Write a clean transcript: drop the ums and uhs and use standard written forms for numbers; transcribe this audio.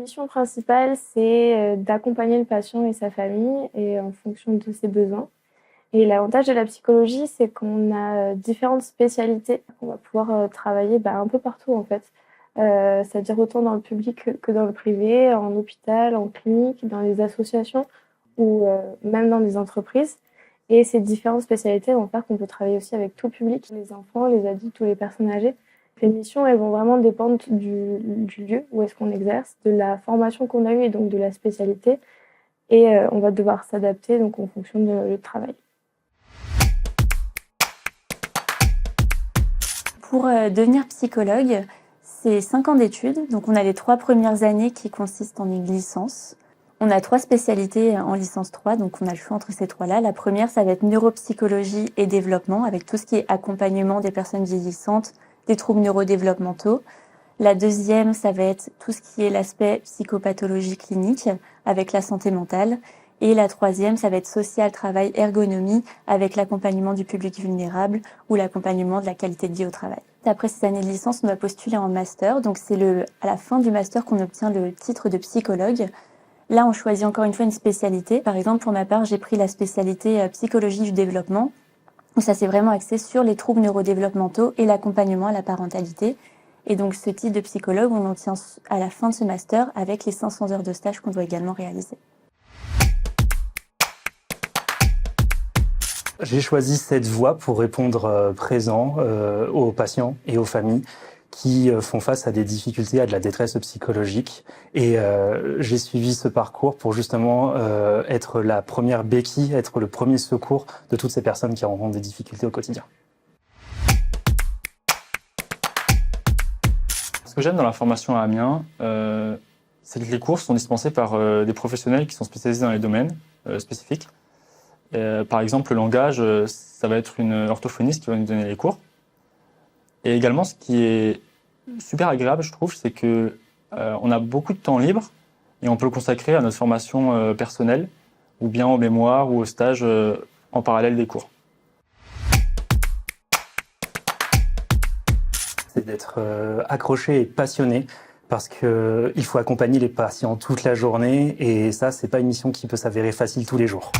mission principale, c'est d'accompagner le patient et sa famille et en fonction de ses besoins. Et l'avantage de la psychologie, c'est qu'on a différentes spécialités. On va pouvoir travailler un peu partout en fait. C'est-à-dire autant dans le public que dans le privé, en hôpital, en clinique, dans les associations ou même dans des entreprises. Et ces différentes spécialités vont faire qu'on peut travailler aussi avec tout public, les enfants, les adultes ou les personnes âgées. Les missions, elles vont vraiment dépendre du lieu où est-ce qu'on exerce, de la formation qu'on a eue et donc de la spécialité. Et on va devoir s'adapter donc en fonction du travail. Pour devenir psychologue, c'est 5 ans d'études. Donc on a les 3 premières années qui consistent en une licence. On a 3 spécialités en licence 3, donc on a le choix entre ces 3-là. La première, ça va être neuropsychologie et développement, avec tout ce qui est accompagnement des personnes vieillissantes, des troubles neurodéveloppementaux. La deuxième, ça va être tout ce qui est l'aspect psychopathologie clinique, avec la santé mentale. Et la troisième, ça va être social, travail, ergonomie, avec l'accompagnement du public vulnérable ou l'accompagnement de la qualité de vie au travail. Après ces années de licence, on va postuler en master. Donc c'est à la fin du master qu'on obtient le titre de psychologue. Là, on choisit encore une fois une spécialité. Par exemple, pour ma part, j'ai pris la spécialité psychologie du développement, où ça s'est vraiment axé sur les troubles neurodéveloppementaux et l'accompagnement à la parentalité. Et donc, ce titre de psychologue, on l'obtient à la fin de ce master avec les 500 heures de stage qu'on doit également réaliser. J'ai choisi cette voie pour répondre présent aux patients et aux familles qui font face à des difficultés, à de la détresse psychologique. Et j'ai suivi ce parcours pour justement être la première béquille, être le premier secours de toutes ces personnes qui rencontrent des difficultés au quotidien. Ce que j'aime dans la formation à Amiens, c'est que les cours sont dispensés par des professionnels qui sont spécialisés dans les domaines spécifiques. Par exemple, le langage, ça va être une orthophoniste qui va nous donner les cours. Et également, ce qui est super agréable, je trouve, c'est que on a beaucoup de temps libre et on peut le consacrer à notre formation personnelle, ou bien au mémoire ou au stage en parallèle des cours. C'est d'être accroché et passionné parce qu'il faut accompagner les patients toute la journée et ça, c'est pas une mission qui peut s'avérer facile tous les jours.